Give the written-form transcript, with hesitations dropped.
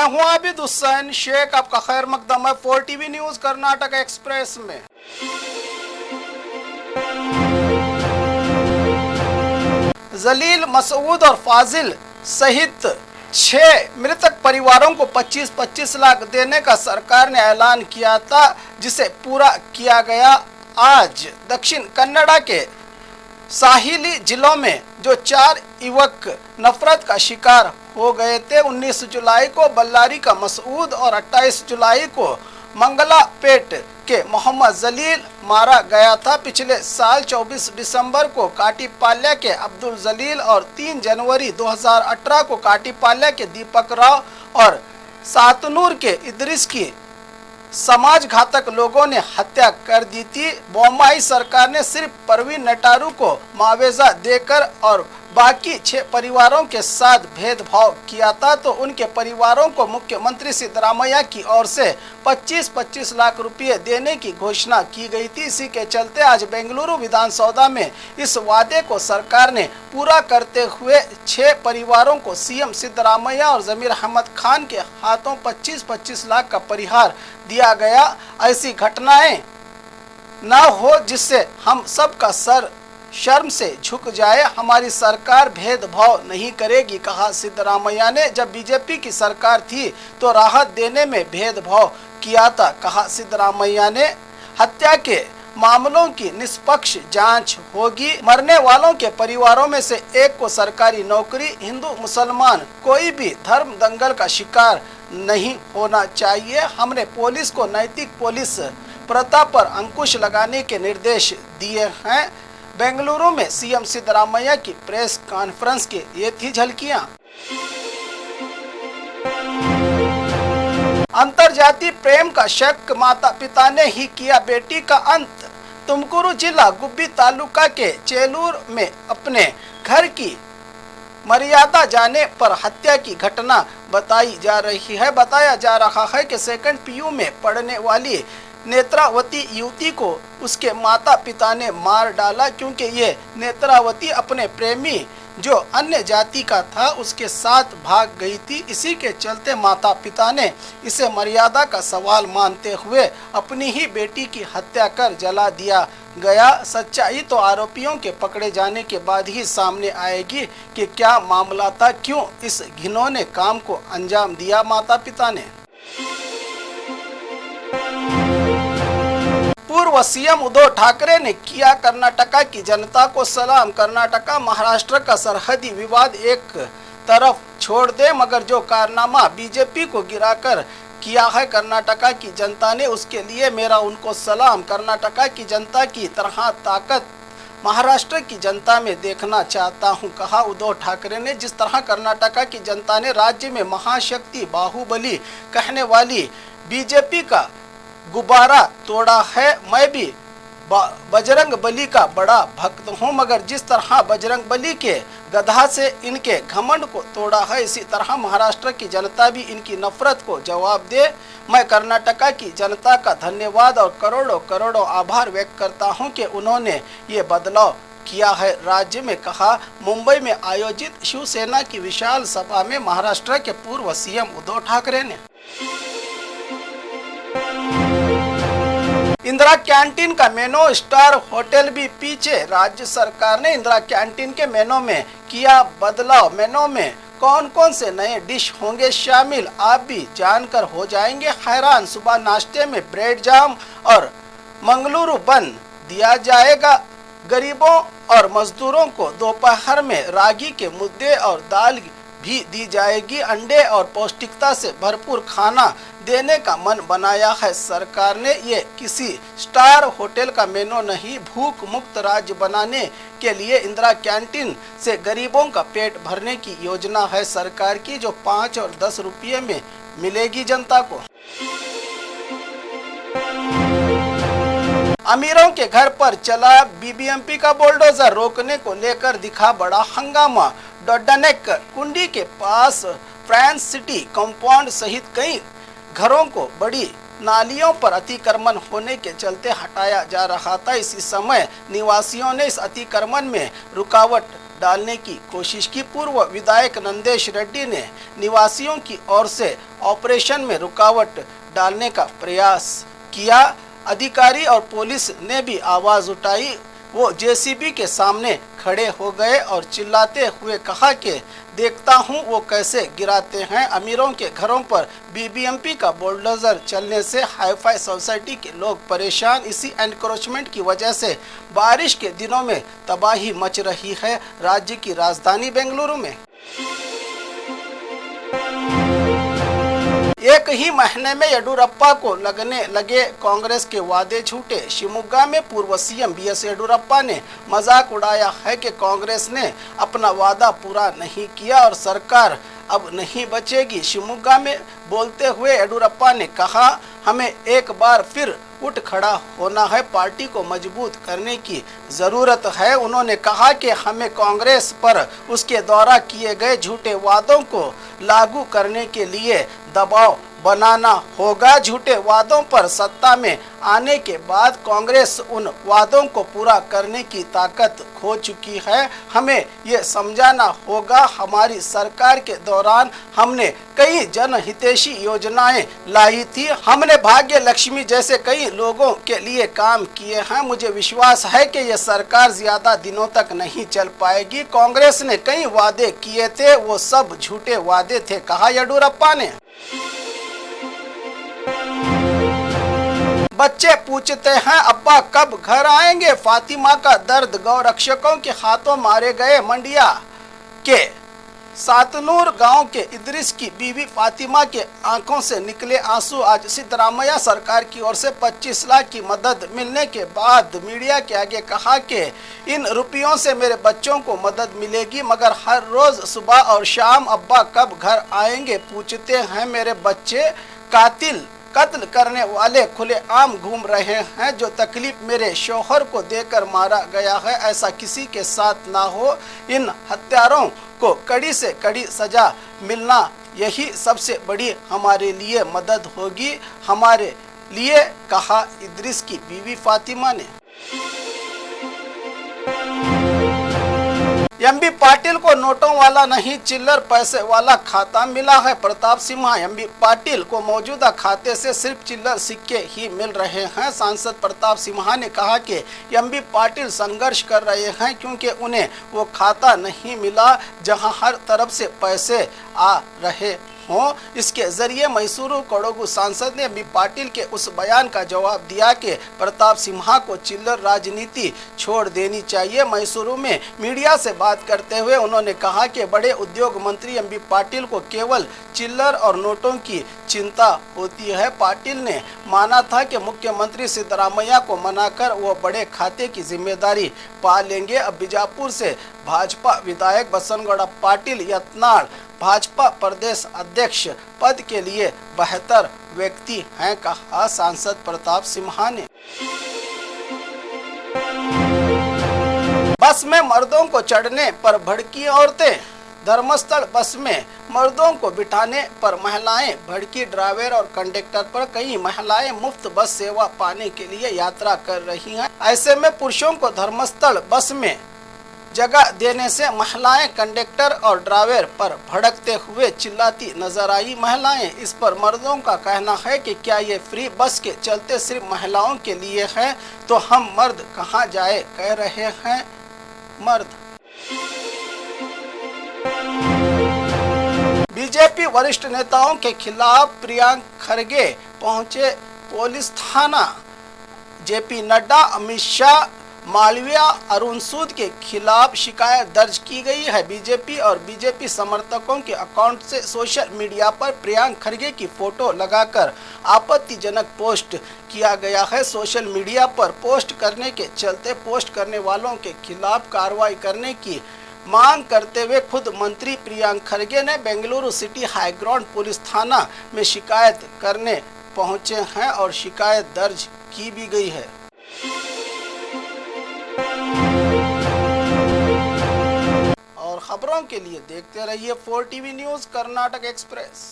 मैं हूं आबिद हुसैन शेख, आपका खैर मकदम है 4 टीवी न्यूज कर्नाटक एक्सप्रेस में। जलील, मसूद और फाजिल सहित 6 मृतक परिवारों को 25-25 लाख देने का सरकार ने ऐलान किया था, जिसे पूरा किया गया। आज दक्षिण कन्नड़ा के साहिली जिलों में जो 4 युवक नफरत का शिकार हो गए थे, 19 जुलाई को बल्लारी का मसूद और 28 जुलाई को मंगलापेट के मोहम्मद जलील मारा गया था। पिछले साल 24 दिसंबर को काटीपाल्या के अब्दुल जलील और 3 जनवरी 2018 को काटीपाल्या के दीपक राव और सातनूर के इदरिस की समाज घातक लोगों ने हत्या कर दी थी। बोम्बई सरकार ने सिर्फ परवीन नटारू को मुआवजा देकर और बाकी 6 परिवारों के साथ भेदभाव किया था, तो उनके परिवारों को मुख्यमंत्री सिद्धरामैया की ओर से 25-25 लाख रुपए देने की घोषणा की गई थी। इसी के चलते आज बेंगलुरु विधानसभा में इस वादे को सरकार ने पूरा करते हुए 6 परिवारों को सीएम सिद्धरामैया और जमीर अहमद खान के हाथों 25-25 लाख का परिहार दिया गया। ऐसी घटनाएं न हो जिससे हम सब का सर शर्म से झुक जाए। हमारी सरकार भेदभाव नहीं करेगी, कहा सिद्धरामैया ने। जब बीजेपी की सरकार थी तो राहत देने में भेदभाव किया था, कहा सिद्धरामैया ने। हत्या के मामलों की निष्पक्ष जांच होगी। मरने वालों के परिवारों में से एक को सरकारी नौकरी। हिंदू मुसलमान कोई भी धर्म दंगल का शिकार नहीं होना चाहिए। हमने पुलिस को नैतिक पुलिस प्रथा पर अंकुश लगाने के निर्देश दिए हैं। बेंगलुरु में सीएम सिद्धरामैया की प्रेस कॉन्फ्रेंस की ये थी झलकियां। अंतरजातीय प्रेम का शक, माता पिता ने ही किया बेटी का अंत। तुमकुरू जिला गुब्बी तालुका के चेलूर में अपने घर की मर्यादा जाने पर हत्या की घटना बताई जा रही है। बताया जा रहा है कि सेकंड पीयू में पढ़ने वाली नेत्रावती युवती को उसके माता पिता ने मार डाला, क्योंकि ये नेत्रावती अपने प्रेमी जो अन्य जाति का था उसके साथ भाग गई थी। इसी के चलते माता पिता ने इसे मर्यादा का सवाल मानते हुए अपनी ही बेटी की हत्या कर जला दिया गया। सच्चाई तो आरोपियों के पकड़े जाने के बाद ही सामने आएगी कि क्या मामला था, क्यों इस घिनौने काम को अंजाम दिया माता पिता ने। पूर्व सीएम उद्धव ठाकरे ने किया कर्नाटका की जनता को सलाम। कर्नाटका महाराष्ट्र का सरहदी विवाद एक तरफ छोड़ दे, मगर जो कारनामा बीजेपी को गिराकर किया है कर्नाटका की जनता ने, उसके लिए मेरा उनको सलाम। कर्नाटका की जनता की तरह ताकत महाराष्ट्र की जनता में देखना चाहता हूं, कहा उद्धव ठाकरे ने। जिस तरह कर्नाटका की जनता ने राज्य में महाशक्ति बाहुबली कहने वाली बीजेपी का गुब्बारा तोड़ा है, मैं भी बजरंग बली का बड़ा भक्त हूं, मगर जिस तरह बजरंग बली के गधा से इनके घमंड को तोड़ा है, इसी तरह महाराष्ट्र की जनता भी इनकी नफरत को जवाब दे। मैं कर्नाटका की जनता का धन्यवाद और करोड़ों करोड़ों आभार व्यक्त करता हूं कि उन्होंने ये बदलाव किया है राज्य में, कहा। मुंबई में आयोजित शिवसेना की विशाल सभा में महाराष्ट्र के पूर्व सीएम उद्धव ठाकरे ने इंदिरा कैंटीन का मेनू स्टार होटल भी पीछे। राज्य सरकार ने इंदिरा कैंटीन के मेनू में किया बदलाव। मेनू में कौन कौन से नए डिश होंगे शामिल, आप भी जानकर हो जाएंगे हैरान। सुबह नाश्ते में ब्रेड जाम और मंगलुरु बन दिया जाएगा गरीबों और मजदूरों को। दोपहर में रागी के मुद्दे और दाल भी दी जाएगी। अंडे और पौष्टिकता से भरपूर खाना देने का मन बनाया है सरकार ने। ये किसी स्टार होटल का मेनू नहीं, भूख मुक्त राज्य बनाने के लिए इंदिरा कैंटीन से गरीबों का पेट भरने की योजना है सरकार की, जो 5 और 10 रुपये में मिलेगी जनता को। अमीरों के घर पर चला बीबीएमपी का बुलडोजर, रोकने को लेकर दिखा बड़ा हंगामा। डोडानेक कुंडी के पास फ्रांस सिटी कंपाउंड सहित कई घरों को बड़ी नालियों पर अतिक्रमण होने के चलते हटाया जा रहा था। इसी समय निवासियों ने इस अतिक्रमण में रुकावट डालने की कोशिश की। पूर्व विधायक नंदेश रेड्डी ने निवासियों की ओर से ऑपरेशन में रुकावट डालने का प्रयास किया। अधिकारी और पुलिस ने भी आवाज उठाई। वो जेसीबी के सामने खड़े हो गए और चिल्लाते हुए कहा कि देखता हूं वो कैसे गिराते हैं। अमीरों के घरों पर बीबीएमपी का बुलडोजर चलने से हाईफाई सोसाइटी के लोग परेशान। इसी एनक्रोचमेंट की वजह से बारिश के दिनों में तबाही मच रही है राज्य की राजधानी बेंगलुरु में। एक ही महीने में येडियुरप्पा को लगने लगे कांग्रेस के वादे झूठे। शिवमोगा में पूर्व सीएम बीएस येडियुरप्पा ने मजाक उड़ाया है कि कांग्रेस ने अपना वादा पूरा नहीं किया और सरकार अब नहीं बचेगी। शिवमोगा में बोलते हुए येडियुरप्पा ने कहा, हमें एक बार फिर उठ खड़ा होना है, पार्टी को मजबूत करने की जरूरत है। उन्होंने कहा कि हमें कांग्रेस पर उसके द्वारा किए गए झूठे वादों को लागू करने के लिए दबाव बनाना होगा। झूठे वादों पर सत्ता में आने के बाद कांग्रेस उन वादों को पूरा करने की ताकत खो चुकी है। हमें ये समझाना होगा, हमारी सरकार के दौरान हमने कई जनहितैषी योजनाएं लाई थी। हमने भाग्य लक्ष्मी जैसे कई लोगों के लिए काम किए हैं। मुझे विश्वास है कि यह सरकार ज्यादा दिनों तक नहीं चल पाएगी। कांग्रेस ने कई वादे किए थे, वो सब झूठे वादे थे, कहा येडियुरप्पा ने। बच्चे पूछते हैं अब्बा कब घर आएंगे। फातिमा का दर्द, गौरक्षकों के हाथों मारे गए। मंडिया के सातनूर गांव के इदरिस की बीवी फातिमा के आंखों से निकले आंसू। आज सिद्धरामैया सरकार की ओर से 25 लाख की मदद मिलने के बाद मीडिया के आगे कहा कि इन रुपयों से मेरे बच्चों को मदद मिलेगी, मगर हर रोज सुबह और शाम अब्बा कब घर आएंगे पूछते हैं मेरे बच्चे। कत्ल करने वाले खुलेआम घूम रहे हैं। जो तकलीफ मेरे शौहर को देकर मारा गया है, ऐसा किसी के साथ ना हो। इन हत्यारों को कड़ी से कड़ी सजा मिलना यही सबसे बड़ी हमारे लिए मदद होगी, हमारे लिए, कहा इदरिस की बीवी फातिमा ने। एमबी पाटिल को नोटों वाला नहीं चिल्लर पैसे वाला खाता मिला है। प्रताप सिम्हा, एमबी पाटिल को मौजूदा खाते से सिर्फ चिल्लर सिक्के ही मिल रहे हैं। सांसद प्रताप सिम्हा ने कहा कि एमबी पाटिल संघर्ष कर रहे हैं क्योंकि उन्हें वो खाता नहीं मिला जहां हर तरफ से पैसे आ रहे हों। इसके जरिए मैसूरू कोडगु सांसद ने एमबी पाटिल के उस बयान का जवाब दिया कि प्रताप सिम्हा को चिल्लर राजनीति छोड़ देनी चाहिए। मैसूरू में मीडिया से बात करते हुए उन्होंने कहा कि बड़े उद्योग मंत्री एमबी पाटिल को केवल चिल्लर और नोटों की चिंता होती है। पाटिल ने माना था कि मुख्यमंत्री सिद्धरामैया को मनाकर वो बड़े खाते की जिम्मेदारी पा लेंगे। अब बीजापुर से भाजपा विधायक बसनगौड़ा पाटिल यत्नाल भाजपा प्रदेश अध्यक्ष पद के लिए बेहतर व्यक्ति हैं, कहा सांसद प्रताप सिम्हा ने। बस में मर्दों को चढ़ने पर भड़की औरतें। धर्मस्थल बस में मर्दों को बिठाने पर महिलाएं भड़की। ड्राइवर और कंडक्टर पर कई महिलाएं मुफ्त बस सेवा पाने के लिए यात्रा कर रही हैं। ऐसे में पुरुषों को धर्मस्थल बस में जगह देने से महिलाएं कंडक्टर और ड्राइवर पर भड़कते हुए चिल्लाती नजर आई। महिलाएं इस पर मर्दों का कहना है कि क्या ये फ्री बस के चलते सिर्फ महिलाओं के लिए है, तो हम मर्द कहां जाए, कह रहे हैं मर्द। बीजेपी वरिष्ठ नेताओं के खिलाफ प्रियंका खरगे पहुंचे पुलिस थाना। जेपी नड्डा, अमित शाह, मालविया, अरुण सूद के खिलाफ शिकायत दर्ज की गई है। बीजेपी और बीजेपी समर्थकों के अकाउंट से सोशल मीडिया पर प्रियंका खरगे की फोटो लगाकर आपत्तिजनक पोस्ट किया गया है। सोशल मीडिया पर पोस्ट करने के चलते पोस्ट करने वालों के खिलाफ कार्रवाई करने की मांग करते हुए खुद मंत्री प्रियंका खरगे ने बेंगलुरु सिटी हाईग्राउंड पुलिस थाना में शिकायत करने पहुंचे हैं और शिकायत दर्ज की भी गई है। और खबरों के लिए देखते रहिए 4 टीवी न्यूज़ कर्नाटक एक्सप्रेस।